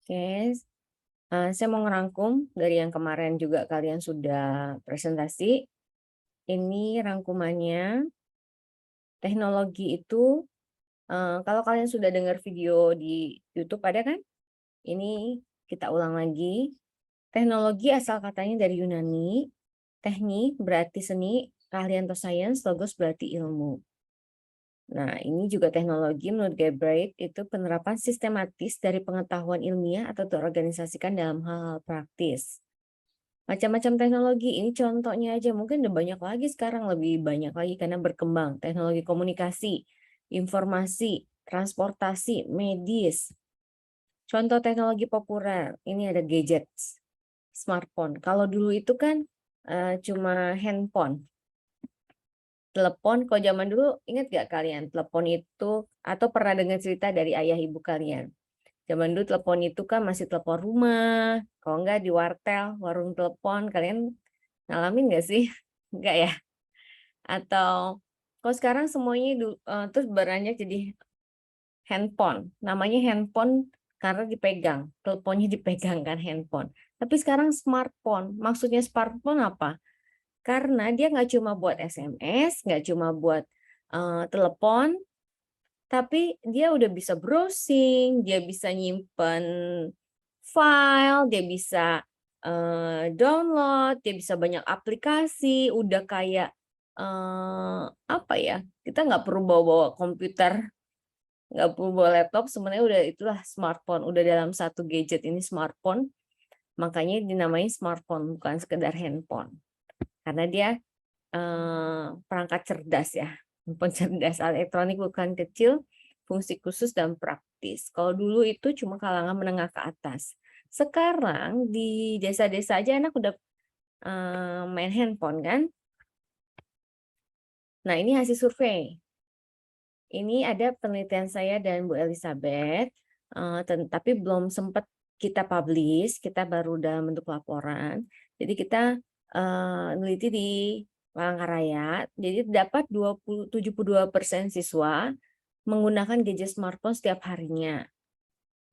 Oke, saya mau ngerangkum dari yang kemarin juga kalian sudah presentasi. Ini rangkumannya, teknologi itu, kalau kalian sudah dengar video di YouTube ada kan? Ini kita ulang lagi. Teknologi asal katanya dari Yunani, teknik berarti seni, keahlian atau sains, logos berarti ilmu. Nah, ini juga teknologi menurut Galbraith itu penerapan sistematis dari pengetahuan ilmiah atau terorganisasikan dalam hal-hal praktis. Macam-macam teknologi, ini contohnya aja, mungkin udah banyak lagi sekarang, lebih banyak lagi karena berkembang. Teknologi komunikasi, informasi, transportasi, medis. Contoh teknologi populer, ini ada gadget, smartphone. Kalau dulu itu kan cuma handphone. Telepon, kalau zaman dulu ingat gak kalian, telepon itu, atau pernah dengar cerita dari ayah ibu kalian? Zaman dulu telepon itu kan masih telepon rumah, kalau enggak di wartel, warung telepon, kalian ngalamin nggak sih? Enggak ya? Atau kalau sekarang semuanya terus beranjak jadi handphone. Namanya handphone karena dipegang, teleponnya dipegang kan handphone. Tapi sekarang smartphone. Maksudnya smartphone apa? Karena dia nggak cuma buat SMS, nggak cuma buat telepon, tapi dia udah bisa browsing, dia bisa nyimpen file, dia bisa download, dia bisa banyak aplikasi, udah kayak apa ya? Kita nggak perlu bawa-bawa komputer, nggak perlu bawa laptop, sebenarnya udah itulah smartphone, udah dalam satu gadget ini smartphone, makanya dinamai smartphone bukan sekedar handphone, karena dia perangkat cerdas ya, handphone cerdas, alat elektronik bukan kecil, fungsi khusus dan praktis. Kalau dulu itu cuma kalangan menengah ke atas. Sekarang di desa-desa aja anak udah main handphone kan. Nah, ini hasil survei. Ini ada penelitian saya dan Bu Elizabeth, tapi belum sempat kita publish, kita baru dalam bentuk laporan. Jadi kita neliti di Palangkaraya, jadi dapat 72% siswa menggunakan gadget smartphone setiap harinya.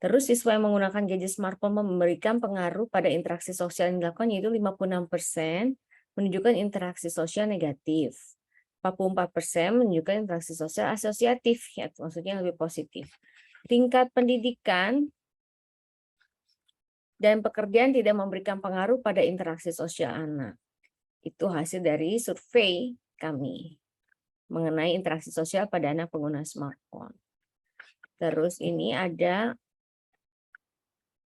Terus siswa yang menggunakan gadget smartphone memberikan pengaruh pada interaksi sosial yang dilakukan, yaitu 56% menunjukkan interaksi sosial negatif. 44% menunjukkan interaksi sosial asosiatif, ya, maksudnya lebih positif. Tingkat pendidikan dan pekerjaan tidak memberikan pengaruh pada interaksi sosial anak. Itu hasil dari survei kami mengenai interaksi sosial pada anak pengguna smartphone. Terus ini ada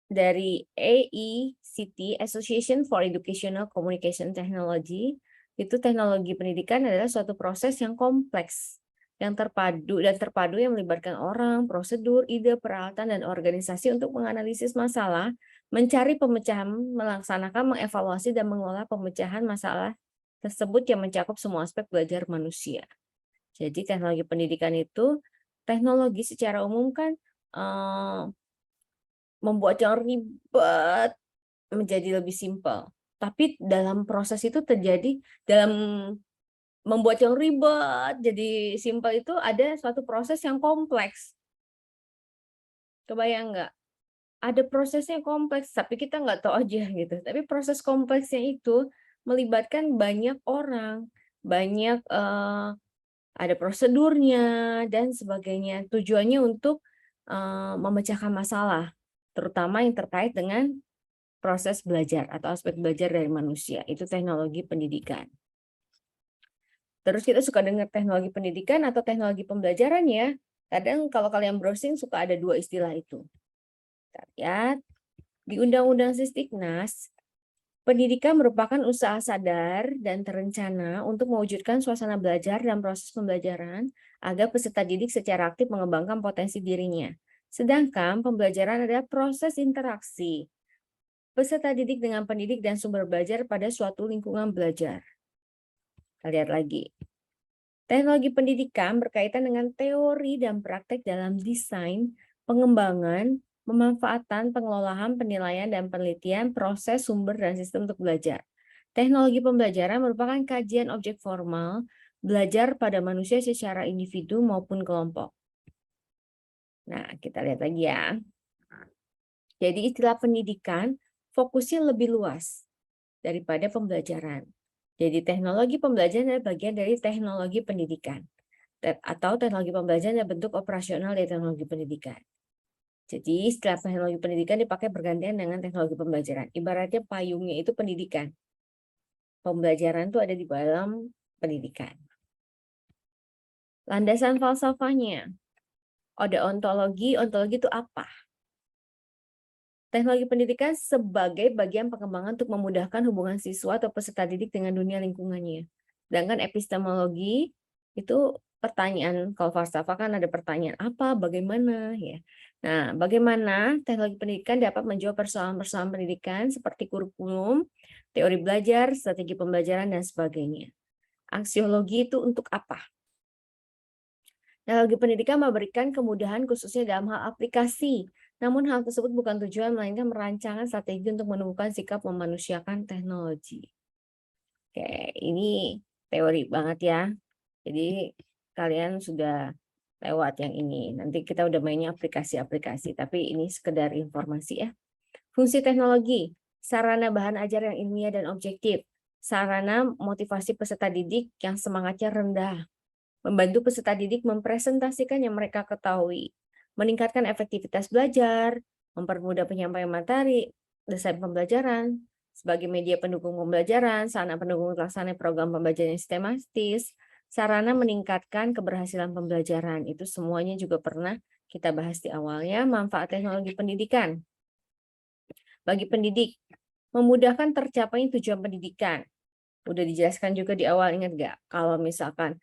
dari AECT, Association for Educational Communication Technology, itu teknologi pendidikan adalah suatu proses yang kompleks, yang terpadu yang melibatkan orang, prosedur, ide, peralatan, dan organisasi untuk menganalisis masalah, mencari pemecahan, melaksanakan, mengevaluasi, dan mengelola pemecahan masalah tersebut yang mencakup semua aspek belajar manusia. Jadi teknologi pendidikan itu, teknologi secara umum kan membuat yang ribet menjadi lebih simpel. Tapi dalam proses itu terjadi, dalam membuat yang ribet jadi simpel itu ada suatu proses yang kompleks. Kebayang nggak? Ada prosesnya kompleks, tapi kita nggak tahu aja gitu. Tapi proses kompleksnya itu melibatkan banyak orang, banyak ada prosedurnya dan sebagainya. Tujuannya untuk memecahkan masalah, terutama yang terkait dengan proses belajar atau aspek belajar dari manusia. Itu teknologi pendidikan. Terus kita suka dengar teknologi pendidikan atau teknologi pembelajaran ya. Kadang kalau kalian browsing suka ada dua istilah itu. Kita lihat di Undang-Undang Sisdiknas, pendidikan merupakan usaha sadar dan terencana untuk mewujudkan suasana belajar dan proses pembelajaran agar peserta didik secara aktif mengembangkan potensi dirinya. Sedangkan pembelajaran adalah proses interaksi peserta didik dengan pendidik dan sumber belajar pada suatu lingkungan belajar. Kita lihat lagi. Teknologi pendidikan berkaitan dengan teori dan praktek dalam desain, pengembangan, pemanfaatan, pengelolaan, penilaian, dan penelitian proses, sumber, dan sistem untuk belajar. Teknologi pembelajaran merupakan kajian objek formal, belajar pada manusia secara individu maupun kelompok. Nah, kita lihat lagi ya. Jadi istilah pendidikan fokusnya lebih luas daripada pembelajaran. Jadi teknologi pembelajaran adalah bagian dari teknologi pendidikan. Atau teknologi pembelajaran adalah bentuk operasional dari teknologi pendidikan. Jadi istilah teknologi pendidikan dipakai bergantian dengan teknologi pembelajaran. Ibaratnya payungnya itu pendidikan. Pembelajaran itu ada di dalam pendidikan. Landasan falsafahnya. Ada ontologi. Ontologi itu apa? Teknologi pendidikan sebagai bagian pengembangan untuk memudahkan hubungan siswa atau peserta didik dengan dunia lingkungannya. Sedangkan epistemologi itu pertanyaan, kalau falsafah kan ada pertanyaan apa, bagaimana, ya. Nah, bagaimana teknologi pendidikan dapat menjawab persoalan-persoalan pendidikan seperti kurikulum, teori belajar, strategi pembelajaran, dan sebagainya. Aksiologi itu untuk apa? Teknologi pendidikan memberikan kemudahan khususnya dalam hal aplikasi. Namun hal tersebut bukan tujuan, melainkan merancangkan strategi untuk menemukan sikap memanusiakan teknologi. Oke, ini teori banget ya. Jadi kalian sudah lewat yang ini. Nanti kita udah mainnya aplikasi-aplikasi, tapi ini sekedar informasi ya. Fungsi teknologi, sarana bahan ajar yang ilmiah dan objektif. Sarana motivasi peserta didik yang semangatnya rendah. Membantu peserta didik mempresentasikan yang mereka ketahui, meningkatkan efektivitas belajar, mempermudah penyampaian materi, desain pembelajaran, sebagai media pendukung pembelajaran, sarana pendukung pelaksanaan program pembelajaran yang sistematis, sarana meningkatkan keberhasilan pembelajaran. Itu semuanya juga pernah kita bahas di awalnya. Manfaat teknologi pendidikan bagi pendidik, memudahkan tercapainya tujuan pendidikan. Udah dijelaskan juga di awal, ingat nggak? Kalau misalkan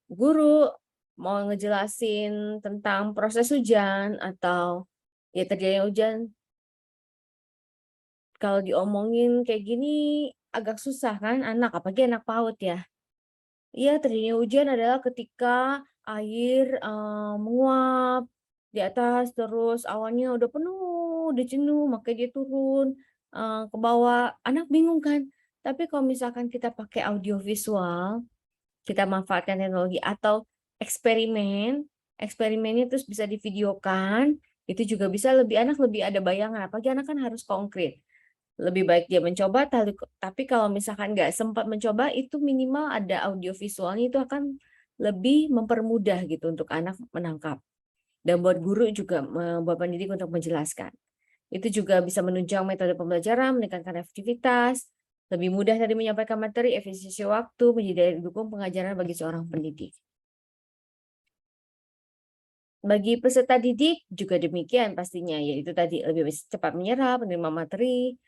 guru mau ngejelasin tentang proses hujan atau ya terjadinya hujan, kalau diomongin kayak gini agak susah kan anak, apalagi anak PAUD ya. Iya, terjadinya hujan adalah ketika air menguap di atas, terus awannya udah penuh, udah jenuh, makanya dia turun ke bawah. Anak bingung kan? Tapi kalau misalkan kita pakai audio visual, kita manfaatkan teknologi atau eksperimennya terus bisa divideokan, itu juga bisa anak lebih ada bayangan, apalagi anak kan harus konkret. Lebih baik dia mencoba, tapi kalau misalkan nggak sempat mencoba, itu minimal ada audio visualnya, itu akan lebih mempermudah gitu untuk anak menangkap. Dan buat guru juga, buat pendidik untuk menjelaskan. Itu juga bisa menunjang metode pembelajaran, meningkatkan efektivitas, lebih mudah tadi menyampaikan materi, efisiensi waktu, menjadi daya dukung pengajaran bagi seorang pendidik. Bagi peserta didik juga demikian pastinya, yaitu tadi lebih cepat menyerap, menerima materi,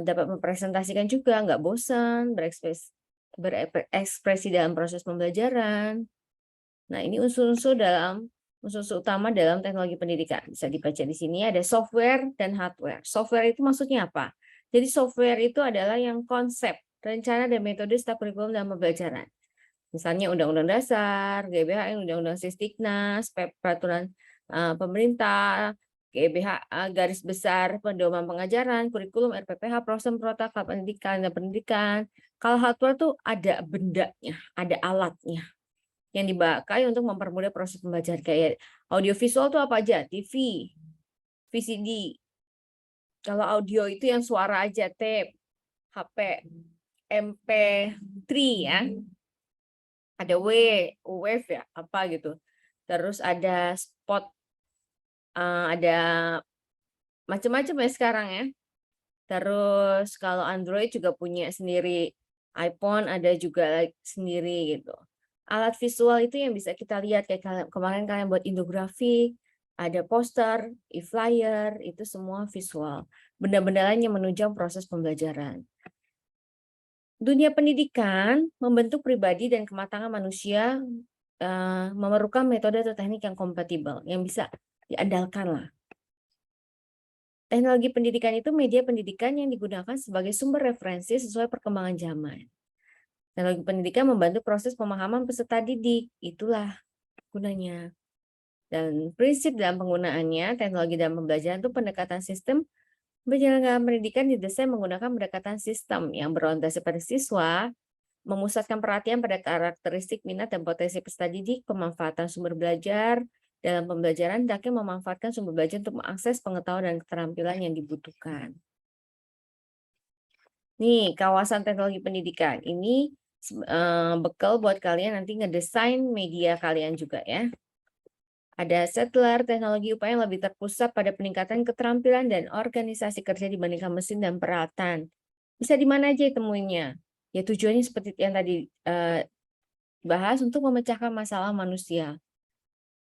dapat mempresentasikan juga, nggak bosan, berekspresi dalam proses pembelajaran. Nah, ini unsur-unsur utama dalam teknologi pendidikan. Bisa dibaca di sini ada software dan hardware. Software itu maksudnya apa? Jadi software itu adalah yang konsep, rencana, dan metode setiap kurikulum dalam pembelajaran. Misalnya Undang-Undang Dasar, GBHN, Undang-Undang Sisdiknas, peraturan pemerintah, GBH, garis besar pedoman pengajaran, kurikulum, RPPH, prosen, protokol pendidikan dan pendidikan. Kalau hardware tuh ada bendanya, ada alatnya yang dipakai untuk mempermudah proses pembelajaran. Kayak audiovisual tuh apa aja? TV, VCD. Kalau audio itu yang suara aja, tape, HP, MP3 ya. Ada wave ya, apa gitu. Terus ada spot, ada macam-macam ya sekarang ya. Terus kalau Android juga punya sendiri, iPhone ada juga sendiri gitu. Alat visual itu yang bisa kita lihat kayak kemarin kalian buat infografik, ada poster, e-flyer, itu semua visual. Benda-benda lain yang menunjang proses pembelajaran. Dunia pendidikan membentuk pribadi dan kematangan manusia memerlukan metode atau teknik yang kompatibel, yang bisa diandalkan lah. Teknologi pendidikan itu media pendidikan yang digunakan sebagai sumber referensi sesuai perkembangan zaman. Teknologi pendidikan membantu proses pemahaman peserta didik, itulah gunanya. Dan prinsip dalam penggunaannya, teknologi dalam pembelajaran itu pendekatan sistem. Penyelenggaraan pendidikan didesain menggunakan pendekatan sistem yang berorientasi pada siswa, memusatkan perhatian pada karakteristik minat dan potensi peserta didik, pemanfaatan sumber belajar, dalam pembelajaran hendaknya memanfaatkan sumber belajar untuk mengakses pengetahuan dan keterampilan yang dibutuhkan. Nih, kawasan teknologi pendidikan. Ini bekal buat kalian nanti ngedesain media kalian juga ya. Ada settler teknologi upaya yang lebih terpusat pada peningkatan keterampilan dan organisasi kerja dibandingkan mesin dan peralatan. Bisa di mana aja temuinya? Ya tujuannya seperti yang tadi bahas untuk memecahkan masalah manusia.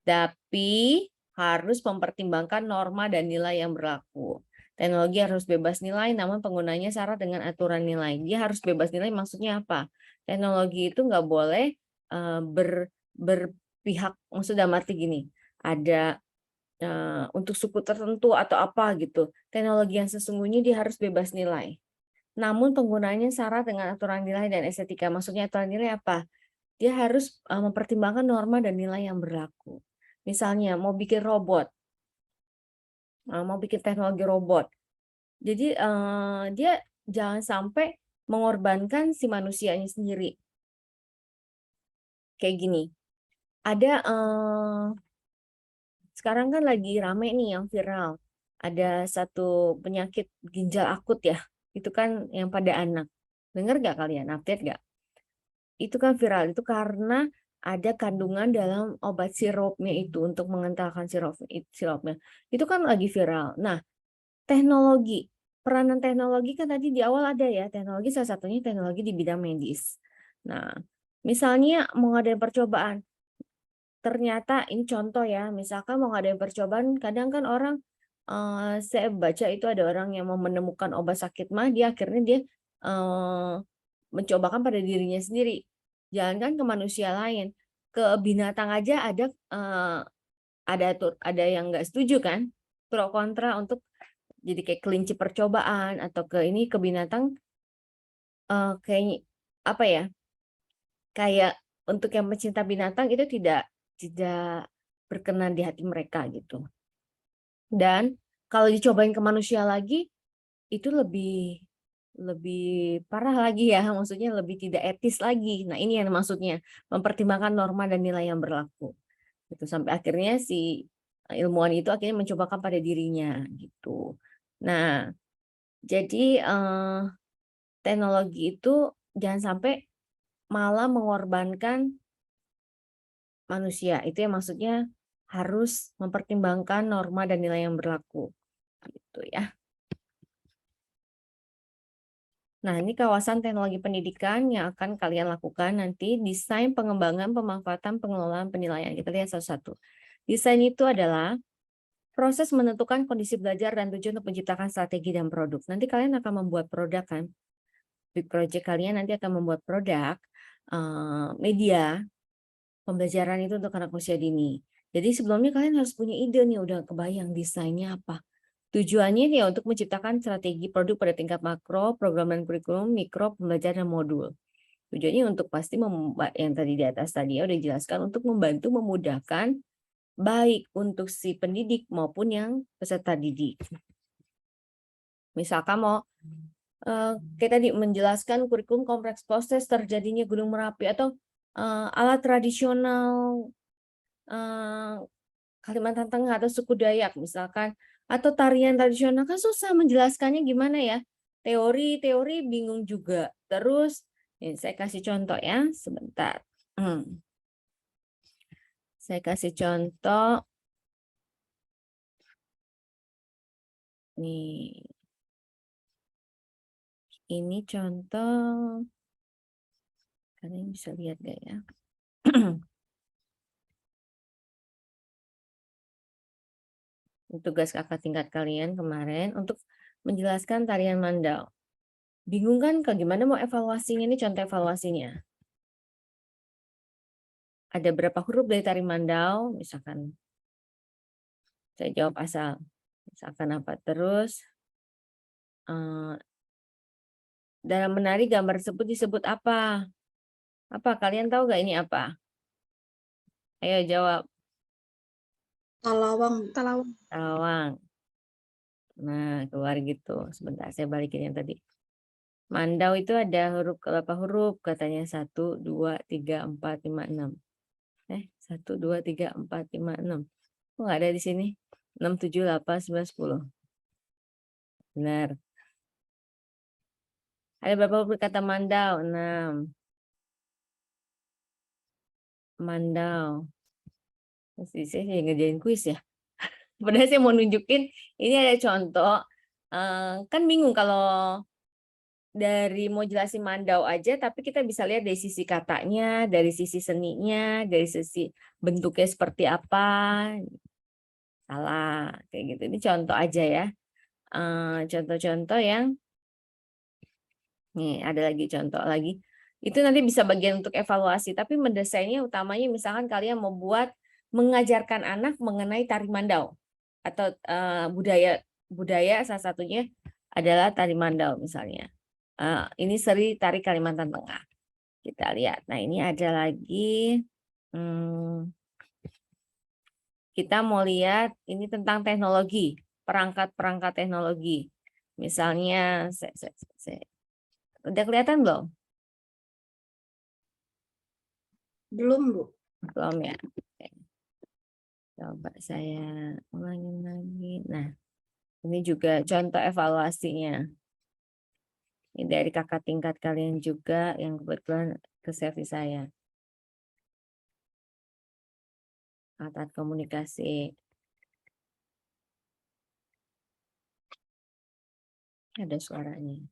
Tapi harus mempertimbangkan norma dan nilai yang berlaku. Teknologi harus bebas nilai, namun penggunanya syarat dengan aturan nilai. Dia harus bebas nilai maksudnya apa? Teknologi itu nggak boleh berpihak, maksudnya arti gini, ada untuk suku tertentu atau apa gitu. Teknologi yang sesungguhnya dia harus bebas nilai. Namun penggunaannya syarat dengan aturan nilai dan estetika. Maksudnya aturan nilai apa? Dia harus mempertimbangkan norma dan nilai yang berlaku. Misalnya mau bikin robot, mau bikin teknologi robot. Jadi dia jangan sampai mengorbankan si manusianya sendiri. Kayak gini. Ada sekarang kan lagi rame nih yang viral. Ada satu penyakit ginjal akut ya. Itu kan yang pada anak. Dengar nggak kalian? Update nggak? Itu kan viral. Itu karena ada kandungan dalam obat sirupnya itu untuk mengentalkan sirupnya. Itu kan lagi viral. Nah, teknologi. Peranan teknologi kan tadi di awal ada ya. Teknologi salah satunya teknologi di bidang medis. Nah, misalnya mau ngadain percobaan. Ternyata ini contoh ya, misalkan mau ngadain percobaan, kadang kan orang, saya baca itu ada orang yang mau menemukan obat sakit mah, dia akhirnya dia mencobakan pada dirinya sendiri. Jangankan ke manusia lain, ke binatang aja ada yang nggak setuju kan, pro kontra untuk jadi kayak kelinci percobaan atau ke ini ke binatang, kayak apa ya? Kayak untuk yang pecinta binatang itu tidak berkenan di hati mereka gitu. Dan kalau dicobain ke manusia lagi itu lebih lebih parah lagi ya, maksudnya lebih tidak etis lagi. Nah, ini yang maksudnya mempertimbangkan norma dan nilai yang berlaku. Gitu sampai akhirnya si ilmuwan itu akhirnya mencobakan pada dirinya gitu. Nah, jadi teknologi itu jangan sampai malah mengorbankan manusia. Itu yang maksudnya harus mempertimbangkan norma dan nilai yang berlaku. Gitu ya. Nah, ini kawasan teknologi pendidikan yang akan kalian lakukan nanti, desain pengembangan, pemanfaatan, pengelolaan, penilaian. Kita lihat satu-satu. Desain itu adalah proses menentukan kondisi belajar dan tujuan untuk menciptakan strategi dan produk. Nanti kalian akan membuat produk kan? Big project kalian nanti akan membuat produk media pembelajaran itu untuk anak usia dini. Jadi sebelumnya kalian harus punya ide nih, udah kebayang desainnya apa. Tujuannya ya untuk menciptakan strategi produk pada tingkat makro, program dan kurikulum, mikro, pembelajaran, dan modul. Tujuannya untuk pasti yang tadi di atas tadi ya udah dijelaskan untuk membantu memudahkan baik untuk si pendidik maupun yang peserta didik. Misalkan mau kayak tadi menjelaskan kurikulum kompleks proses terjadinya Gunung Merapi atau alat tradisional Kalimantan Tengah atau suku Dayak misalkan, atau tarian tradisional kan susah menjelaskannya gimana ya. Teori bingung juga. Terus ini saya kasih contoh ya, sebentar. Saya kasih contoh. Nih. Ini contoh. Kalian bisa lihat gak ya? Tugas kakak tingkat kalian kemarin untuk menjelaskan tarian mandau. Bingung kan gimana mau evaluasinya? Ini contoh evaluasinya. Ada berapa huruf dari tari mandau? Misalkan saya jawab asal. Misalkan apa? Terus dalam menari gambar tersebut disebut apa? Apa? Kalian tahu nggak ini apa? Ayo jawab. Talawang. Talawang. Talawang. Nah, keluar gitu. Sebentar, saya balikin yang tadi. Mandau itu ada huruf berapa huruf? Katanya 1, 2, 3, 4, 5, 6. 1, 2, 3, 4, 5, 6. Kok nggak ada di sini? 6, 7, 8, 9, 10. Benar. Ada berapa huruf kata mandau? 6. Mandau. Pasti saya ngerjain kuis ya. Padahal saya mau nunjukin, ini ada contoh. Kan bingung kalau dari mau jelasin mandau aja, tapi kita bisa lihat dari sisi katanya, dari sisi seninya, dari sisi bentuknya seperti apa. Salah, kayak gitu. Ini contoh aja ya. Contoh-contoh yang, nih ada lagi contoh lagi. Itu nanti bisa bagian untuk evaluasi, tapi mendesainnya utamanya misalkan kalian mau buat mengajarkan anak mengenai tari mandau atau budaya salah satunya adalah tari mandau misalnya. Ini seri tari Kalimantan Tengah. Kita lihat. Nah, ini ada lagi. Kita mau lihat ini tentang teknologi, perangkat-perangkat teknologi. Misalnya, udah kelihatan belum? Belum, Bu. Belum ya. Oke. Coba saya ulangin lagi. Nah, ini juga contoh evaluasinya. Ini dari kakak tingkat kalian juga yang kebetulan ke servis saya. Alat komunikasi. Ada suaranya.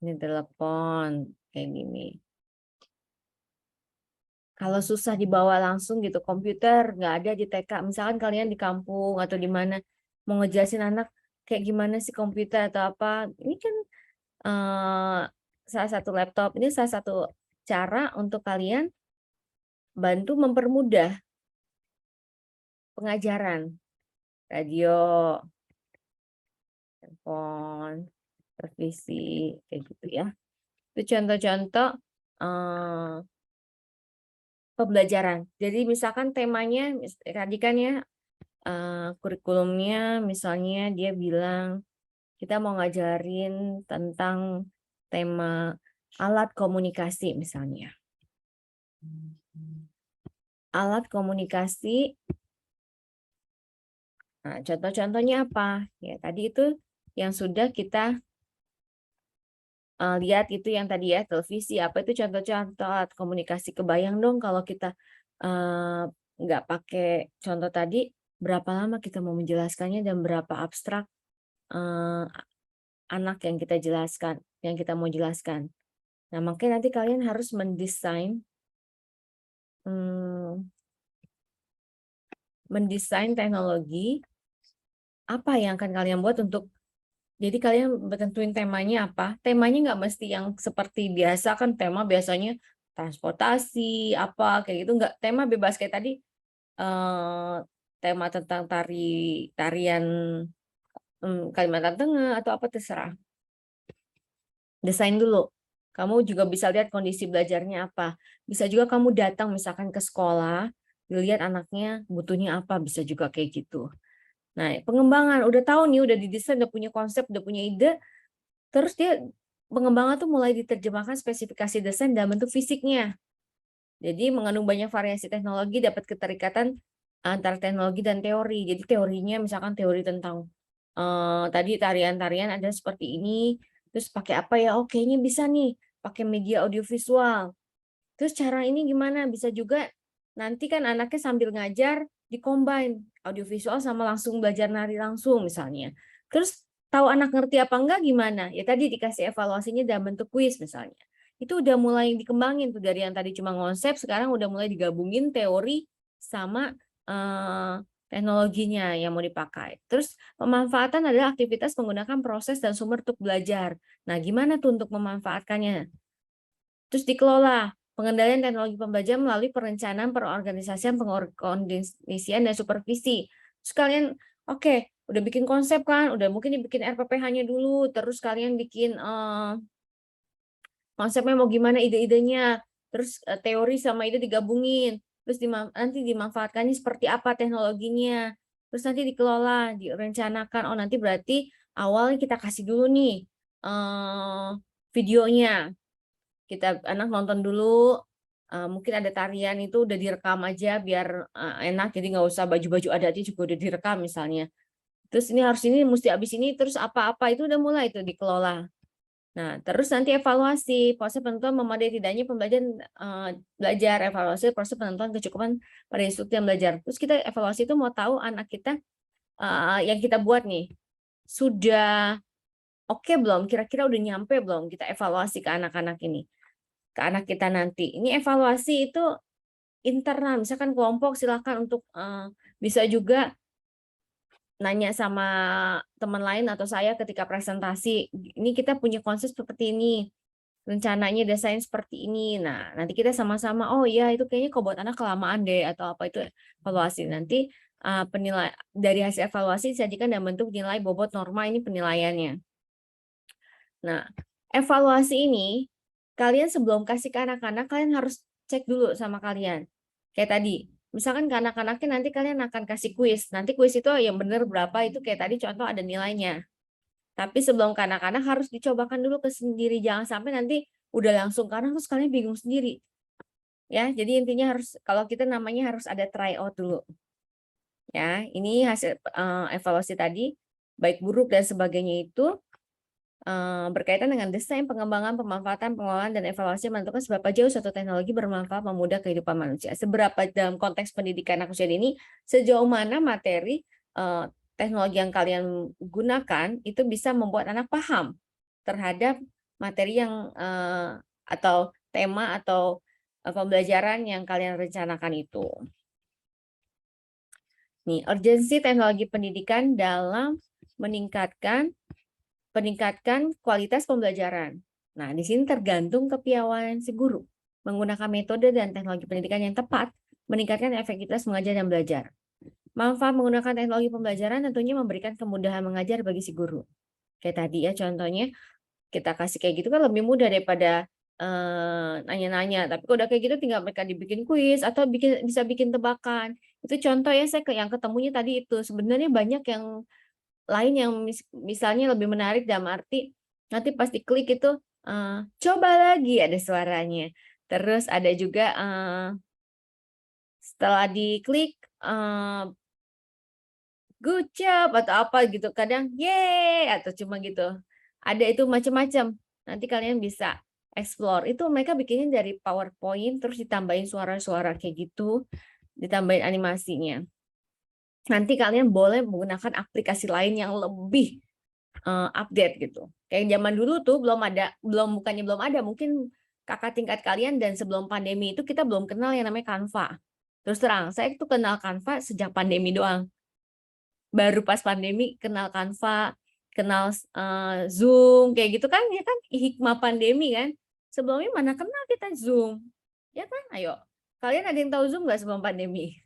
Ini telepon kayak gini. Kalau susah dibawa langsung gitu, komputer nggak ada di TK. Misalkan kalian di kampung atau di mana mau ngejelasin anak kayak gimana sih komputer atau apa. Ini kan salah satu laptop. Ini salah satu cara untuk kalian bantu mempermudah pengajaran. Radio, telepon, televisi, kayak gitu ya. Itu contoh-contoh pembelajaran. Jadi misalkan temanya, tadi kan ya, kurikulumnya misalnya dia bilang kita mau ngajarin tentang tema alat komunikasi misalnya. Alat komunikasi, nah, contoh-contohnya apa? Ya tadi itu yang sudah kita lihat itu yang tadi ya, televisi, apa itu contoh-contoh alat komunikasi. Kebayang dong kalau kita nggak pakai contoh tadi, berapa lama kita mau menjelaskannya dan berapa abstrak anak yang kita jelaskan, yang kita mau jelaskan. Nah, makanya nanti kalian harus mendesain teknologi apa yang akan kalian buat untuk, jadi kalian tentuin temanya apa. Temanya nggak mesti yang seperti biasa kan, tema biasanya transportasi, apa, kayak gitu. Nggak, tema bebas kayak tadi, tema tentang tarian Kalimantan Tengah atau apa terserah. Desain dulu. Kamu juga bisa lihat kondisi belajarnya apa. Bisa juga kamu datang misalkan ke sekolah, dilihat anaknya butuhnya apa, bisa juga kayak gitu. Nah, pengembangan udah tahu nih, udah didesain, udah punya konsep, udah punya ide, terus dia pengembangan tuh mulai diterjemahkan spesifikasi desain dalam bentuk fisiknya. Jadi mengandung banyak variasi teknologi, dapat keterikatan antara teknologi dan teori. Jadi teorinya misalkan teori tentang tadi tarian-tarian ada seperti ini, terus pakai apa ya? Oh, kayaknya bisa nih pakai media audiovisual. Terus cara ini gimana? Bisa juga nanti kan anaknya sambil ngajar di-combine audiovisual sama langsung belajar nari langsung misalnya. Terus tahu anak ngerti apa enggak gimana? Ya tadi dikasih evaluasinya dalam bentuk kuis misalnya. Itu udah mulai dikembangin tuh, dari yang tadi cuma konsep, sekarang udah mulai digabungin teori sama teknologinya yang mau dipakai. Terus pemanfaatan adalah aktivitas menggunakan proses dan sumber untuk belajar. Nah, gimana tuh untuk memanfaatkannya? Terus dikelola pengendalian teknologi pembelajaran melalui perencanaan, perorganisasian, pengkondisian, dan supervisi. Terus kalian, oke, udah bikin konsep kan, udah mungkin dibikin RPPH-nya dulu, terus kalian bikin konsepnya mau gimana, ide-idenya, terus teori sama ide digabungin, terus nanti dimanfaatkannya seperti apa teknologinya, terus nanti dikelola, direncanakan. Oh, nanti berarti awalnya kita kasih dulu nih videonya, kita anak nonton dulu mungkin ada tarian itu udah direkam aja biar enak, jadi nggak usah baju-baju adatnya juga udah direkam misalnya. Terus ini harus ini, mesti habis ini, terus apa-apa itu udah mulai itu dikelola. Nah, terus nanti evaluasi proses penentuan memadai tidaknya pembelajaran belajar, evaluasi proses penentuan kecukupan pada instruktur yang belajar. Terus kita evaluasi itu mau tahu anak kita yang kita buat nih sudah oke belum? Kira-kira udah nyampe belum? Kita evaluasi ke anak-anak ini, ke anak kita nanti. Ini evaluasi itu internal, misalkan kelompok silakan untuk bisa juga nanya sama teman lain atau saya ketika presentasi, ini kita punya konsep seperti ini, rencananya desain seperti ini. Nah, nanti kita sama-sama, oh iya itu kayaknya kok buat anak kelamaan deh, atau apa itu evaluasi. Nanti penilai dari hasil evaluasi disajikan dalam bentuk nilai bobot norma, ini penilaiannya. Nah, evaluasi ini kalian sebelum kasih ke anak-anak, kalian harus cek dulu sama kalian. Kayak tadi, misalkan ke anak-anaknya nanti kalian akan kasih kuis. Nanti kuis itu yang benar berapa, itu kayak tadi contoh ada nilainya. Tapi sebelum ke anak-anak harus dicobakan dulu ke sendiri, jangan sampai nanti udah langsung ke anak terus kalian bingung sendiri. Ya, jadi intinya harus, kalau kita namanya harus ada try out dulu. Ya, ini hasil evaluasi tadi, baik buruk dan sebagainya itu berkaitan dengan desain, pengembangan, pemanfaatan, pengelolaan, dan evaluasi menentukan seberapa jauh suatu teknologi bermanfaat memudah kehidupan manusia. Seberapa dalam konteks pendidikan anak usia dini, sejauh mana materi teknologi yang kalian gunakan itu bisa membuat anak paham terhadap materi yang atau tema atau pembelajaran yang kalian rencanakan itu. Nih, urgensi teknologi pendidikan dalam meningkatkan kualitas pembelajaran. Nah, di sini tergantung kepiawaian si guru. Menggunakan metode dan teknologi pendidikan yang tepat, meningkatkan efektivitas mengajar dan belajar. Manfaat menggunakan teknologi pembelajaran tentunya memberikan kemudahan mengajar bagi si guru. Kayak tadi ya, contohnya kita kasih kayak gitu kan lebih mudah daripada nanya-nanya. Tapi kalau udah kayak gitu tinggal mereka dibikin kuis atau bisa bikin tebakan. Itu contoh ya, saya yang ketemunya tadi itu. Sebenarnya banyak yang lain yang misalnya lebih menarik dalam arti nanti pas diklik itu coba lagi ada suaranya. Terus ada juga setelah diklik good job atau apa gitu. Kadang yeay atau cuma gitu. Ada itu macam-macam. Nanti kalian bisa explore. Itu mereka bikinnya dari PowerPoint terus ditambahin suara-suara kayak gitu, ditambahin animasinya. Nanti kalian boleh menggunakan aplikasi lain yang lebih update gitu. Kayak zaman dulu tuh bukannya belum ada, mungkin kakak tingkat kalian dan sebelum pandemi itu kita belum kenal yang namanya Canva. Terus terang, saya tuh kenal Canva sejak pandemi doang. Baru pas pandemi kenal Canva, kenal Zoom kayak gitu kan, ya kan hikmah pandemi kan. Sebelumnya mana kenal kita Zoom. Ya kan? Ayo. Kalian ada yang tahu Zoom nggak sebelum pandemi?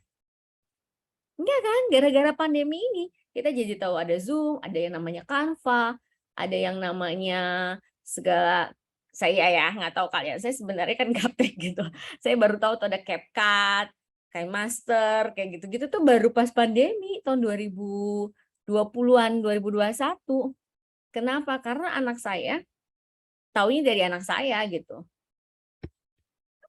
Enggak kan? Gara-gara pandemi ini kita jadi tahu ada Zoom, ada yang namanya Canva, ada yang namanya segala, saya ya nggak tahu kalian. Saya sebenarnya kan gaptek gitu. Saya baru tahu tuh ada CapCut, kayak Master, kayak gitu-gitu tuh baru pas pandemi tahun 2020-an, 2021. Kenapa? Karena anak saya taunya dari anak saya gitu.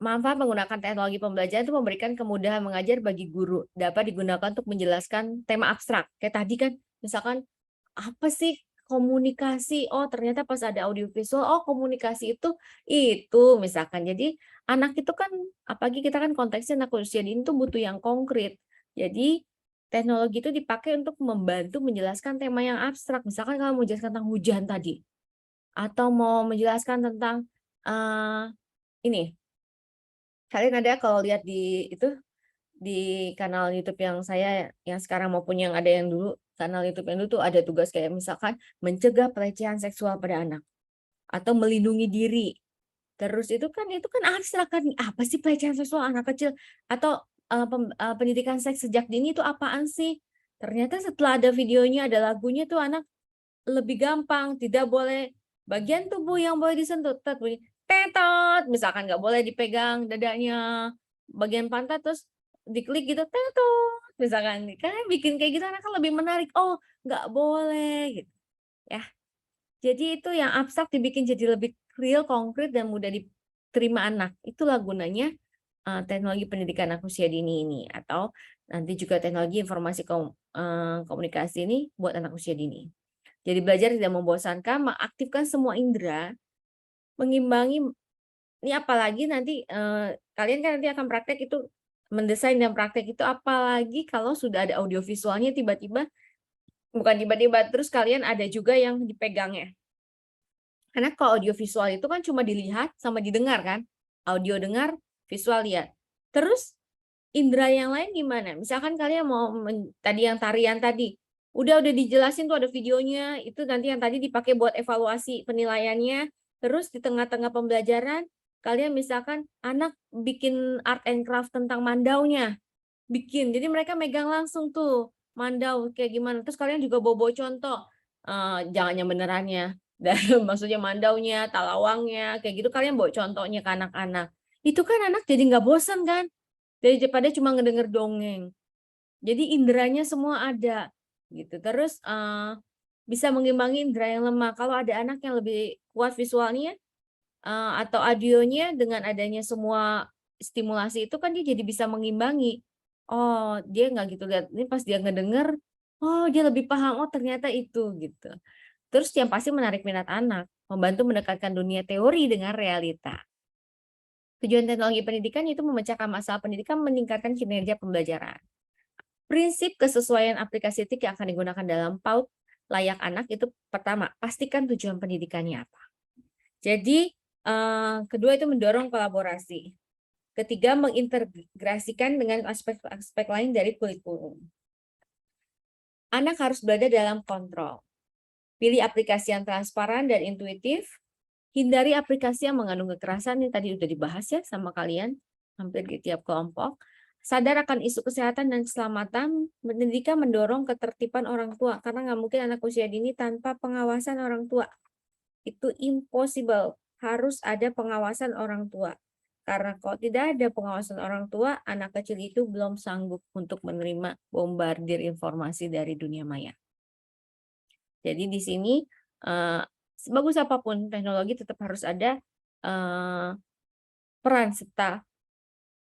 Manfaat menggunakan teknologi pembelajaran itu memberikan kemudahan mengajar bagi guru, dapat digunakan untuk menjelaskan tema abstrak. Kayak tadi kan, misalkan apa sih komunikasi? Oh, ternyata pas ada audiovisual, oh komunikasi itu misalkan. Jadi anak itu kan, apalagi kita kan konteksnya anak usia dini itu butuh yang konkret. Jadi teknologi itu dipakai untuk membantu menjelaskan tema yang abstrak. Misalkan kalau mau menjelaskan tentang hujan tadi, atau mau menjelaskan tentang ini. Kalian ada kalau lihat di kanal YouTube yang saya yang sekarang maupun yang ada yang dulu, kanal YouTube yang dulu tuh ada tugas kayak misalkan mencegah pelecehan seksual pada anak atau melindungi diri. Terus itu kan abstrak kan, apa sih pelecehan seksual anak kecil atau pendidikan seks sejak dini itu apaan sih? Ternyata setelah ada videonya, ada lagunya tuh anak lebih gampang, tidak boleh bagian tubuh yang boleh disentuh, bunyi tetot, misalkan nggak boleh dipegang dadanya, bagian pantat terus diklik gitu, tetot, misalkan, kan bikin kayak gitu anak kan lebih menarik, oh nggak boleh gitu ya. Jadi itu yang abstrak dibikin jadi lebih real, konkret dan mudah diterima anak. Itulah gunanya teknologi pendidikan anak usia dini ini, atau nanti juga teknologi informasi komunikasi ini buat anak usia dini. Jadi belajar tidak membosankan, mengaktifkan semua indera, mengimbangi. Ini apalagi nanti kalian kan nanti akan praktek itu, mendesain dan praktek itu, apalagi kalau sudah ada audiovisualnya tiba-tiba, bukan tiba-tiba, terus kalian ada juga yang dipegangnya. Karena kalau audiovisual itu kan cuma dilihat sama didengar kan, audio dengar, visual lihat. Terus indera yang lain gimana? Misalkan kalian mau tadi yang tarian tadi, udah dijelasin tuh ada videonya, itu nanti yang tadi dipakai buat evaluasi penilaiannya. Terus di tengah-tengah pembelajaran, kalian misalkan anak bikin art and craft tentang mandaunya, bikin. Jadi mereka megang langsung tuh mandau kayak gimana. Terus kalian juga bawa contoh, jangan yang benerannya. Dan maksudnya mandaunya, talawangnya, kayak gitu kalian bawa contohnya ke anak-anak. Itu kan anak jadi nggak bosan kan? Daripada cuma ngedenger dongeng. Jadi inderanya semua ada gitu. Terus bisa mengimbangi indera yang lemah. Kalau ada anak yang lebih kuat visualnya atau audionya, dengan adanya semua stimulasi itu kan dia jadi bisa mengimbangi. Oh, dia nggak gitu lihat. Ini pas dia ngedenger, oh dia lebih paham. Oh ternyata itu gitu. Terus yang pasti menarik minat anak, membantu mendekatkan dunia teori dengan realita. Tujuan teknologi pendidikan itu memecahkan masalah pendidikan, meningkatkan kinerja pembelajaran. Prinsip kesesuaian aplikasi TIK yang akan digunakan dalam PAUD layak anak itu pertama, pastikan tujuan pendidikannya apa. Jadi kedua itu mendorong kolaborasi. Ketiga, mengintegrasikan dengan aspek-aspek lain dari kurikulum. Anak harus berada dalam kontrol. Pilih aplikasi yang transparan dan intuitif. Hindari aplikasi yang mengandung kekerasan, yang tadi udah dibahas ya sama kalian, hampir di tiap kelompok. Sadar akan isu kesehatan dan keselamatan, pendidikan mendorong ketertiban orang tua, karena nggak mungkin anak usia dini tanpa pengawasan orang tua. Itu impossible, harus ada pengawasan orang tua. Karena kalau tidak ada pengawasan orang tua, anak kecil itu belum sanggup untuk menerima bombardir informasi dari dunia maya. Jadi di sini sebagus apapun teknologi tetap harus ada peran serta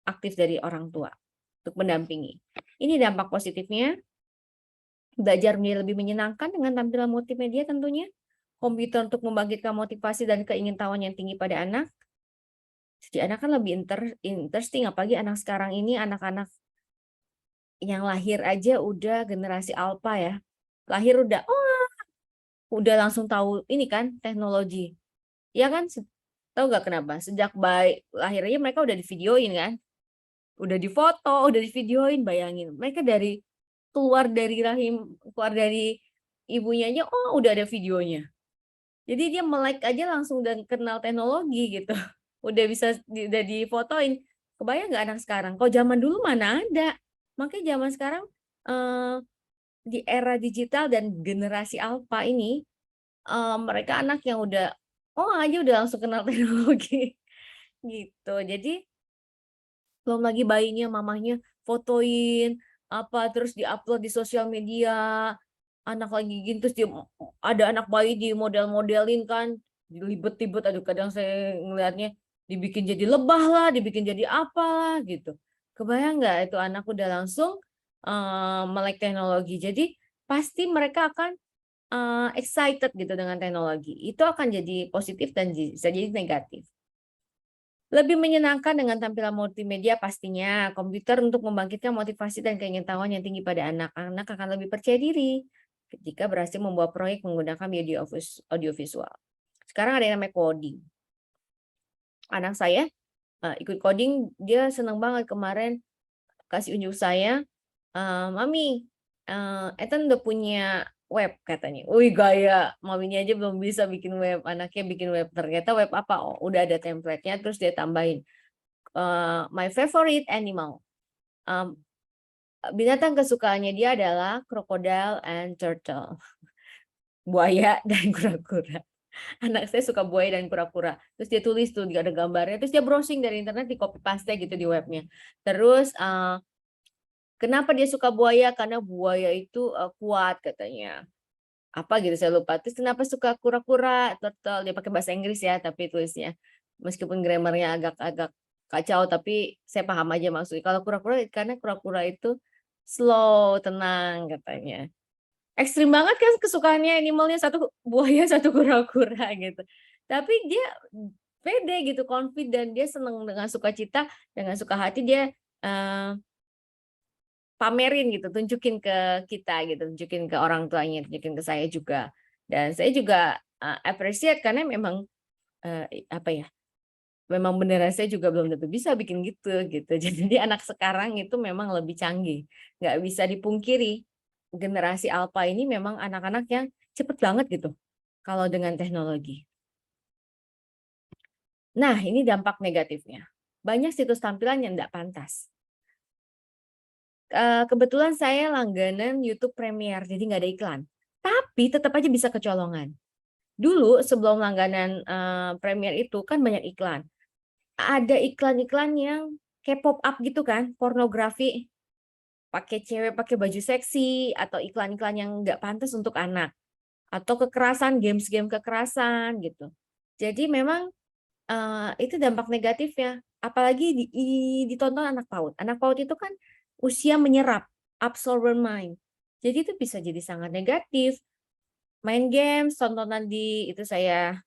aktif dari orang tua untuk mendampingi. Ini dampak positifnya, belajar menjadi lebih menyenangkan dengan tampilan multimedia tentunya, komputer untuk membangkitkan motivasi dan keingintahuan yang tinggi pada anak. Jadi anak kan lebih interesting, apalagi anak sekarang ini, anak-anak yang lahir aja udah generasi alpha ya. Lahir udah langsung tahu ini kan teknologi. Ya kan, tahu nggak kenapa? Sejak bayi lahirnya mereka udah divideoin kan, udah difoto, udah divideoin, bayangin. Mereka keluar dari rahim, keluar dari ibunya aja, udah ada videonya. Jadi dia melek aja langsung dan kenal teknologi gitu. Udah bisa udah difotoin. Kebayang nggak anak sekarang? Kalau zaman dulu mana ada? Makanya zaman sekarang di era digital dan generasi alpha ini, mereka anak yang udah langsung kenal teknologi gitu. Jadi belum lagi bayinya mamanya fotoin apa, terus diupload di sosial media, anak lagi gini terus ada anak bayi di model-modelin kan, dilibet-libet, aduh kadang saya ngelihatnya dibikin jadi lebah lah, dibikin jadi apalah gitu. Kebayang nggak itu anak udah langsung melek teknologi. Jadi pasti mereka akan excited gitu dengan teknologi. Itu akan jadi positif dan bisa jadi negatif. Lebih menyenangkan dengan tampilan multimedia pastinya. Komputer untuk membangkitkan motivasi dan keingintahuan yang tinggi pada anak. Anak akan lebih percaya diri ketika berhasil membuat proyek menggunakan media audiovisual. Sekarang ada yang namanya coding. Anak saya ikut coding, dia senang banget kemarin kasih unjuk saya, Mami, Ethan udah punya web katanya. Wih gaya, maminya aja belum bisa bikin web, anaknya bikin web. Ternyata web apa? Oh, udah ada template-nya, terus dia tambahin. My favorite animal. Binatang kesukaannya dia adalah crocodile and turtle. Buaya dan kura-kura. Anak saya suka buaya dan kura-kura. Terus dia tulis tuh, ada gambarnya. Terus dia browsing dari internet, di copy paste gitu di webnya. Terus kenapa dia suka buaya? Karena buaya itu kuat katanya. Apa gitu saya lupa. Terus kenapa suka kura-kura, turtle? Dia pakai bahasa Inggris ya, tapi tulisnya meskipun grammarnya agak-agak kacau, tapi saya paham aja maksudnya. Kalau kura-kura karena kura-kura itu slow, tenang katanya. Ekstrim banget kan kesukaannya animalnya, satu buaya, satu kura-kura gitu. Tapi dia pede gitu, confident, dia seneng dengan sukacita, dengan suka hati dia pamerin gitu, tunjukin ke kita gitu, tunjukin ke orang tuanya, tunjukin ke saya juga. Dan saya juga appreciate karena memang apa ya, memang beneran saya juga belum tentu bisa bikin gitu. Jadi anak sekarang itu memang lebih canggih, nggak bisa dipungkiri. Generasi Alpha ini memang anak-anak yang cepet banget gitu kalau dengan teknologi. Nah, ini dampak negatifnya. Banyak situs tampilan yang nggak pantas. Kebetulan saya langganan YouTube Premier, jadi nggak ada iklan. Tapi tetap aja bisa kecolongan. Dulu sebelum langganan Premier itu kan banyak iklan. Ada iklan-iklan yang kayak pop up gitu kan, pornografi, pakai cewek pakai baju seksi, atau iklan-iklan yang nggak pantas untuk anak, atau kekerasan, games-game kekerasan gitu. Jadi memang itu dampak negatifnya, apalagi ditonton anak PAUD. Anak PAUD itu kan usia menyerap, absorber mind. Jadi itu bisa jadi sangat negatif. Main games, tontonan itu saya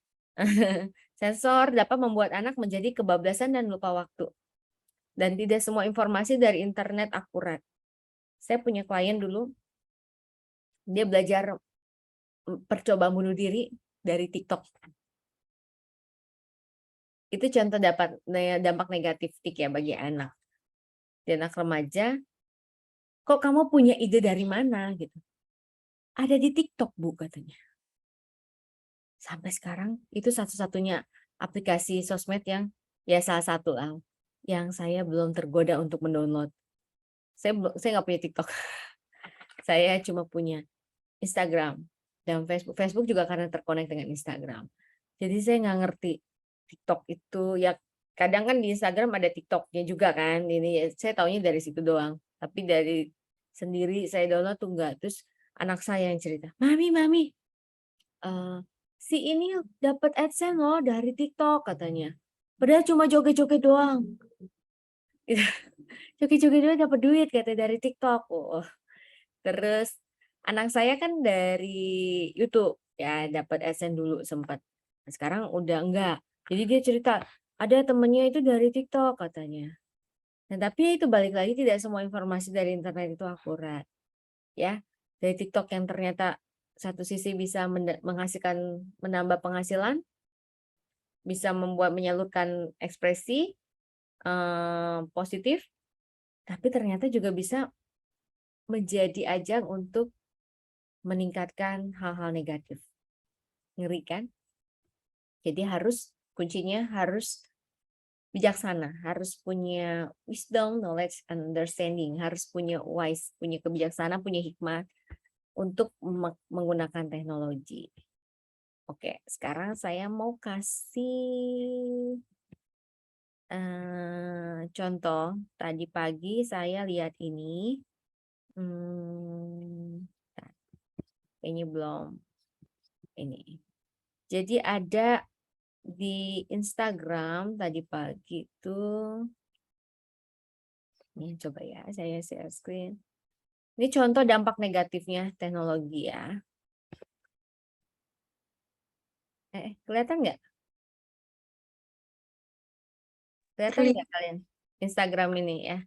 sensor dapat membuat anak menjadi kebablasan dan lupa waktu. Dan tidak semua informasi dari internet akurat. Saya punya klien dulu, dia belajar percobaan bunuh diri dari TikTok. Itu contoh dampak negatif ya bagi anak. Dan anak remaja, kok kamu punya ide dari mana gitu? Ada di TikTok, Bu, katanya. Sampai sekarang itu satu-satunya aplikasi sosmed yang ya salah satu yang saya belum tergoda untuk mendownload. Saya nggak punya TikTok. Saya cuma punya Instagram dan Facebook. Facebook juga karena terkonek dengan Instagram. Jadi saya nggak ngerti TikTok itu ya, kadang kan di Instagram ada TikToknya juga kan. Ini saya taunya dari situ doang. Tapi dari sendiri saya download tuh enggak. Terus anak saya yang cerita, mami, si ini dapat AdSense loh dari TikTok katanya. Padahal cuma joget-joget doang. Joget-joget doang dapat duit katanya dari TikTok. Oh. Terus anak saya kan dari YouTube ya, dapat AdSense dulu sempat. Sekarang udah enggak. Jadi dia cerita, ada temennya itu dari TikTok katanya. Nah, tapi itu balik lagi, tidak semua informasi dari internet itu akurat. Ya, dari TikTok yang ternyata satu sisi bisa menghasilkan, menambah penghasilan, bisa menyalurkan ekspresi positif, tapi ternyata juga bisa menjadi ajang untuk meningkatkan hal-hal negatif. Ngeri kan? Jadi kuncinya harus bijaksana, harus punya wisdom, knowledge, and understanding, harus punya punya kebijaksanaan, punya hikmah untuk menggunakan teknologi. Oke, sekarang saya mau kasih contoh. Tadi pagi saya lihat ini, kayaknya belum ini. Jadi ada di Instagram tadi pagi tuh, ini coba ya saya share screen. Ini contoh dampak negatifnya teknologi ya. Kelihatan nggak? Kelihatan nggak kalian? Instagram ini ya.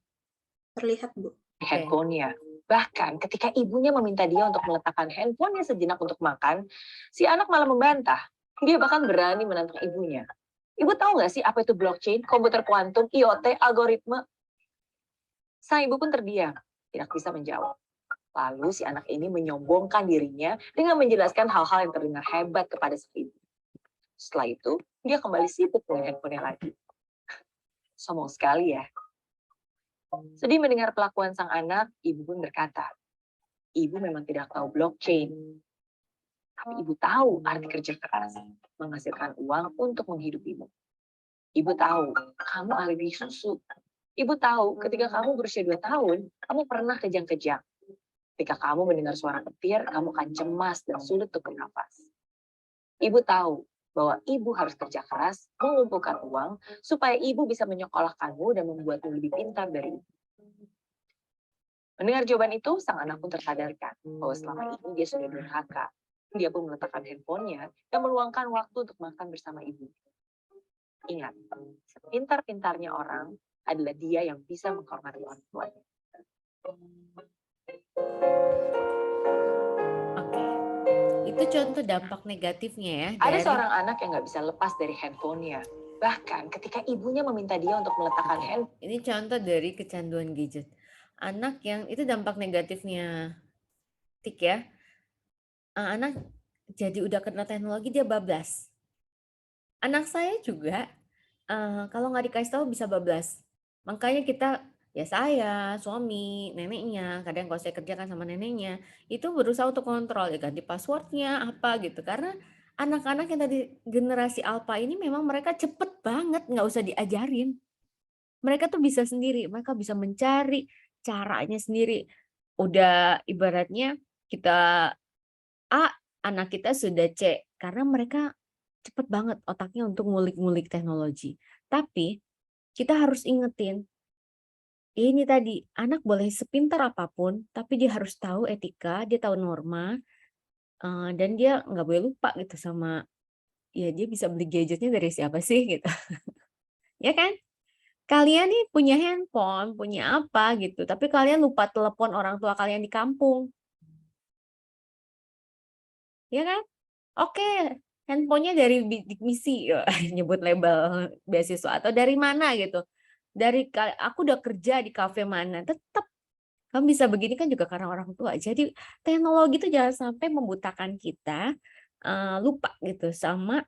Terlihat, Bu. Handphonenya. Bahkan ketika ibunya meminta dia untuk meletakkan handphonenya sejenak untuk makan, si anak malah membantah. Dia bahkan berani menantang ibunya. Ibu tahu nggak sih apa itu blockchain, komputer kuantum, IoT, algoritma? Sang ibu pun terdiam, tidak bisa menjawab. Lalu si anak ini menyombongkan dirinya dengan menjelaskan hal-hal yang terdengar hebat kepada sang ibu. Setelah itu, dia kembali sibuk dengan handphonenya lagi. Sombong sekali ya. Sedih mendengar pelakuan sang anak, ibu pun berkata, ibu memang tidak tahu blockchain. Tapi ibu tahu arti kerja keras, menghasilkan uang untuk menghidupimu. Ibu tahu, kamu ahli susu. Ibu tahu, ketika kamu berusia 2 tahun, kamu pernah kejang-kejang. Ketika kamu mendengar suara petir, kamu akan cemas dan sulit untuk bernafas. Ibu tahu, bahwa ibu harus kerja keras, mengumpulkan uang, supaya ibu bisa menyekolahkanmu dan membuatmu lebih pintar dari ibu. Mendengar jawaban itu, sang anak pun tersadarkan bahwa selama ini dia sudah durhaka. Dia pun meletakkan handphonenya dan meluangkan waktu untuk makan bersama ibu. Ingat, sepintar-pintarnya orang adalah dia yang bisa menghormati orang tuanya. Oke, itu contoh dampak negatifnya ya Ada dari seorang anak yang nggak bisa lepas dari handphonenya. Bahkan ketika ibunya meminta dia untuk meletakkan handphone. ini contoh dari kecanduan gadget. Anak yang itu dampak negatifnya tik ya. Anak jadi udah kena teknologi dia bablas. Anak saya juga kalau nggak dikasih tahu bisa bablas. Makanya kita ya saya, suami, neneknya, kadang kalau saya kerjakan sama neneknya, itu berusaha untuk kontrol ya ganti passwordnya apa gitu. Karena anak-anak yang tadi generasi alpha ini memang mereka cepet banget nggak usah diajarin. Mereka tuh bisa sendiri, mereka bisa mencari caranya sendiri. Udah ibaratnya kita A, anak kita sudah C, karena mereka cepet banget otaknya untuk ngulik-ngulik teknologi. Tapi kita harus ingetin, ini tadi anak boleh sepintar apapun, tapi dia harus tahu etika, dia tahu norma, dan dia nggak boleh lupa gitu sama, ya dia bisa beli gadgetnya dari siapa sih gitu, ya kan? Kalian nih punya handphone, punya apa gitu, tapi kalian lupa telepon orang tua kalian di kampung, ya kan? Oke, handphonenya dari bidik misi, nyebut label beasiswa atau dari mana gitu. Aku udah kerja di kafe mana, tetap kamu bisa begini kan juga karena orang tua. Jadi teknologi itu jangan sampai membutakan kita lupa gitu sama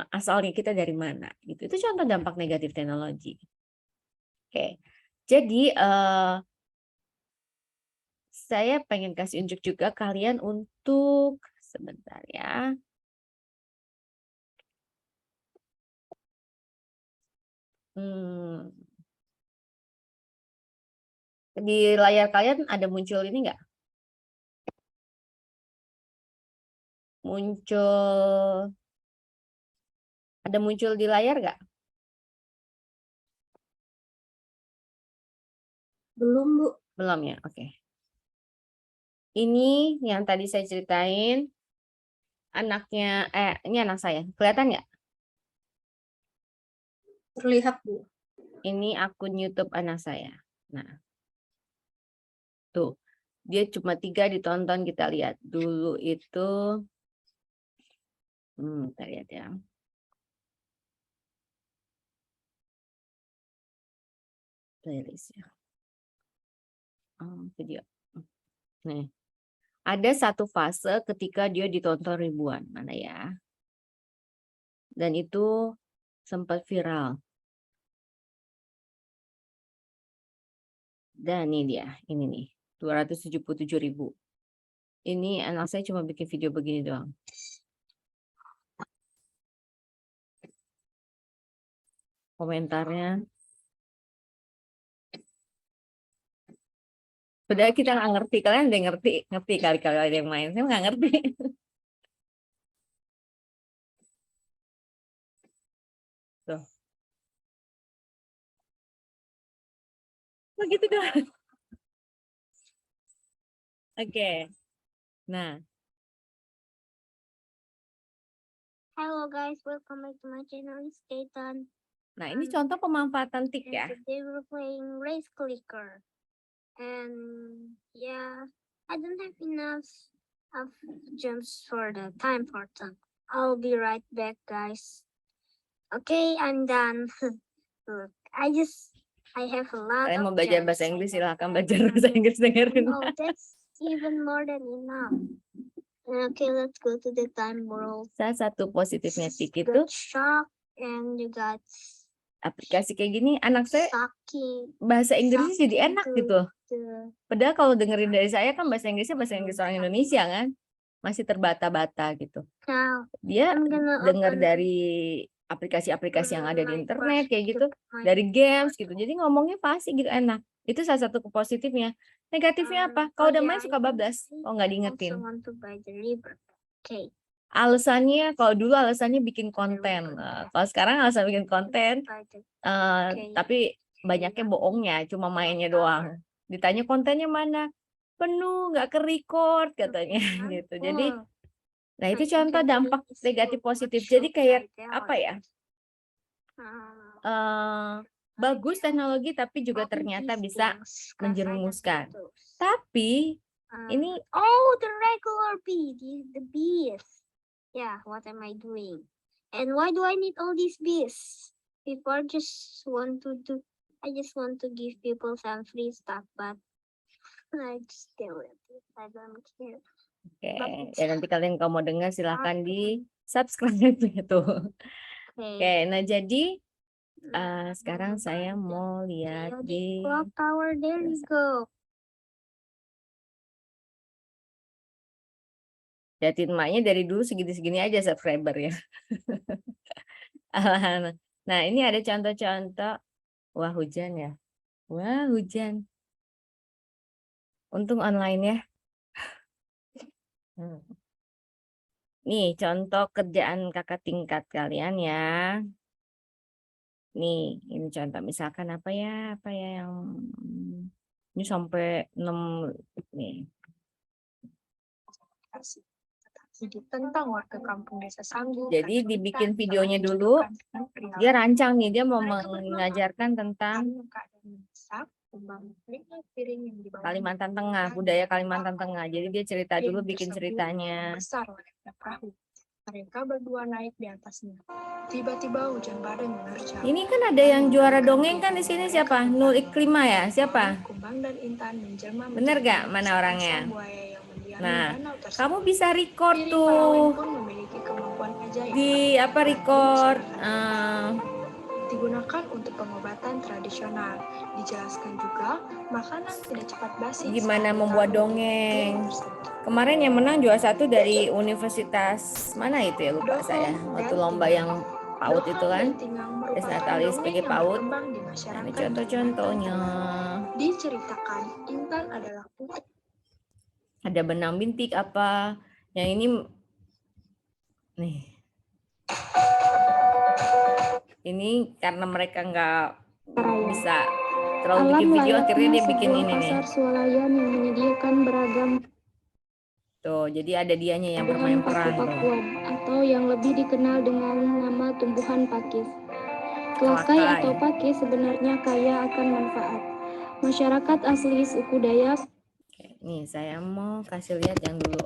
asalnya kita dari mana gitu. Itu contoh dampak negatif teknologi. Oke. Jadi saya pengen kasih unjuk juga kalian untuk sebentar ya. Di layar kalian ada muncul ini nggak? Ada muncul di layar nggak? Belum, Bu. Belum ya, oke. Ini yang tadi saya ceritain, ini anak saya, kelihatan nggak? Terlihat, Bu. Ini akun YouTube anak saya. Nah, tuh, dia cuma 3 ditonton, kita lihat. Dulu itu, kita lihat ya. Playlist ya. Video. Nih, ada satu fase ketika dia ditonton ribuan, mana ya? Dan itu sempat viral. Dan ini dia, ini nih, 277.000. Ini anak saya cuma bikin video begini doang. Komentarnya. Padahal kita nggak ngerti, kalian ada yang ngerti kali kalau ada yang main, saya nggak ngerti. Tuh. Begitu doang. Oke. Nah, Hello guys, welcome back to my channel. It's Dayton. nah ini contoh pemanfaatan TIK ya. And today we're playing Race Clicker. And yeah, I don't have enough of gems for the time portal. I'll be right back, guys. Okay, I'm done. Look, I have a lot Kalian of mau belajar gems. bahasa Inggris, silahkan belajar bahasa Inggris, dengerin. Oh, that's even more than enough. Okay, let's go to the time world. Salah satu positifnya TIK You itu, got Shark and you got aplikasi kayak gini, anak saya Saki. bahasa Inggrisnya jadi enak gitu. The Padahal kalau dengerin dari saya kan bahasa Inggrisnya bahasa Inggris orang Indonesia kan. Masih terbata-bata gitu. now Dia I'm gonna dengar open dari aplikasi-aplikasi yang ada di my internet first kayak gitu, my- dari games gitu. Jadi ngomongnya fasih gitu, enak. Itu salah satu positifnya. Negatifnya apa? Kalau udah main suka bablas, kalau nggak diingetin. also want to buy the river. Okay, Alasannya, kalau dulu alasannya bikin konten. Kalau sekarang alasan bikin konten, tapi banyaknya bohongnya, cuma mainnya doang. Ditanya kontennya mana? Penuh, nggak ke-record katanya gitu. Jadi, nah itu contoh dampak negatif positif. Jadi kayak apa ya? Bagus teknologi, tapi juga ternyata bisa menjerumuskan. Tapi ini oh, the regular bee, the bees. Yeah, what am I doing? And why do I need all these bees? People just want to do. I just want to give people some free stuff, but I just do it. I don't care. Oke, ya nanti kalian kalau mau dengar silahkan di subscribe gitu. Oke, nah jadi sekarang saya mau lihat di clock tower. There you go. liatin emaknya dari dulu segini-segini aja subscriber ya. Nah ini ada contoh-contoh. Wah hujan ya. Wah hujan. Untung online ya. Nih contoh kerjaan kakak tingkat kalian ya. Nih ini contoh misalkan apa ya yang ini sampai 6 nih. Tentang warga kampung desa Sanggu. Jadi dibikin videonya dulu. Dia rancang nih, dia mau mengajarkan tentang Kalimantan Tengah, budaya Kalimantan Tengah. Jadi dia cerita dulu, bikin ceritanya. Besar layaknya perahu. Mereka berdua naik di atasnya. Tiba-tiba hujan badai menerjang. Ini kan ada yang juara dongeng kan di sini siapa? Nul Iklima ya? Siapa? Kumbang dan Intan menjelma. Bener gak mana orangnya? Nah, kamu bisa record Piring tuh Palawin pun memiliki kemampuan ajaib. di apa record? Digunakan untuk pengobatan tradisional. Dijelaskan juga makanan tidak cepat basi. Gimana membuat dongeng? Kemarin yang menang juara 1 dari universitas mana itu ya, lupa saya. Waktu lomba yang PAUD itu kan, Des Natalis sebagai PAUD. Nah, ini contoh-contohnya. Diceritakan Intan adalah putri. Ada benang bintik apa? Yang ini nih. Ini karena mereka nggak bisa terlalu bikin video, akhirnya dia bikin ini nih. Pasar swalayan yang menyediakan beragam Tuh, jadi ada dianya yang bermain peran tuh. atau yang lebih dikenal dengan nama tumbuhan pakis. Kelakai atau pakis sebenarnya kaya akan manfaat. Masyarakat asli suku Dayak. Nih, saya mau kasih lihat yang dulu.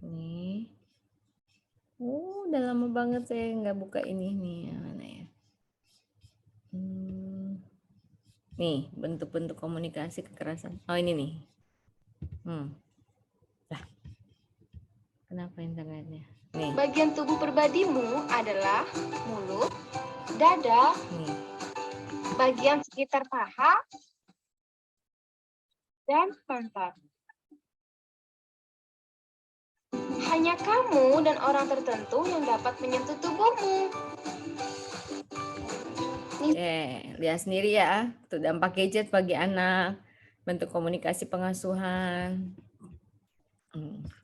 Nih. Udah lama banget saya nggak buka ini nih. Mana ya? Nih, bentuk-bentuk komunikasi kekerasan. Oh, ini nih. Lah. Kenapa internetnya? Nih. Bagian tubuh pribadimu adalah mulut, dada, Nih. bagian sekitar paha, dan pantat. Hanya kamu dan orang tertentu yang dapat menyentuh tubuhmu. Lihat sendiri ya, tuh dampak gadget bagi anak, bentuk komunikasi pengasuhan.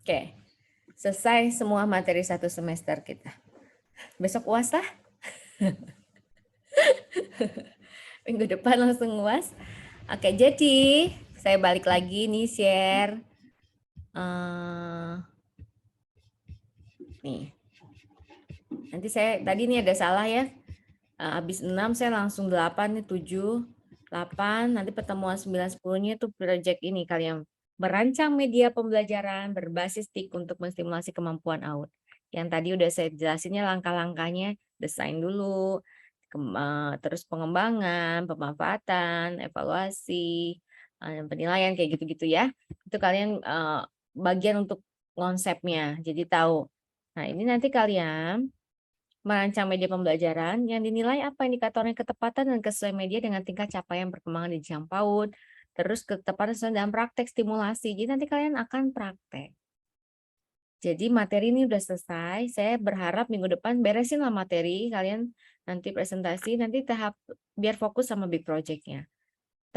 Oke. Selesai semua materi 1 semester kita. Besok UAS lah. Minggu depan langsung UAS. Oke, jadi saya balik lagi nih share. Nih. Nanti saya tadi nih ada salah ya. Habis 6 saya langsung 8 nih 7, 8, nanti pertemuan 9 10-nya itu project ini kalian merancang media pembelajaran berbasis TIK untuk menstimulasi kemampuan AUD. Yang tadi udah saya jelasinnya langkah-langkahnya, desain dulu, terus pengembangan, pemanfaatan, evaluasi, penilaian kayak gitu-gitu ya. Itu kalian bagian untuk konsepnya, jadi tahu. Nah, ini nanti kalian merancang media pembelajaran yang dinilai apa indikatornya ketepatan dan kesesuaian media dengan tingkat capaian perkembangan di jenjang PAUD, terus ketepatan dalam praktek stimulasi. Jadi nanti kalian akan praktek. Jadi materi ini udah selesai. Saya berharap minggu depan beresin lah materi kalian nanti presentasi, nanti tahap biar fokus sama big project-nya.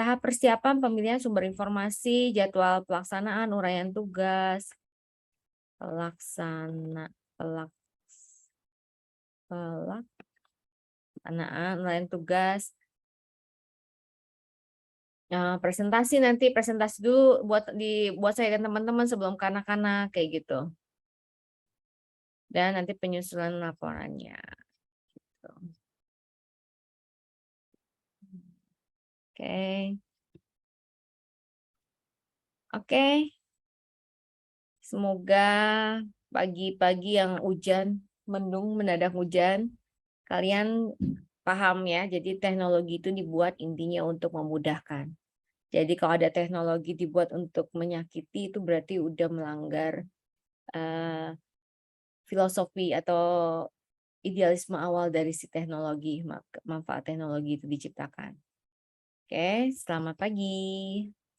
Tahap persiapan pemilihan sumber informasi, jadwal pelaksanaan, uraian tugas, pelaksanaan, uraian tugas, presentasi dulu buat saya dan teman-teman sebelum kanak-kanak kayak gitu. Dan nanti penyusunan laporannya. Gitu. Oke. Semoga pagi-pagi yang hujan, mendung, mendadak hujan, kalian paham ya. Jadi teknologi itu dibuat intinya untuk memudahkan. Jadi kalau ada teknologi dibuat untuk menyakiti itu berarti udah melanggar filosofi atau idealisme awal dari si teknologi, manfaat teknologi itu diciptakan. Oke, selamat pagi.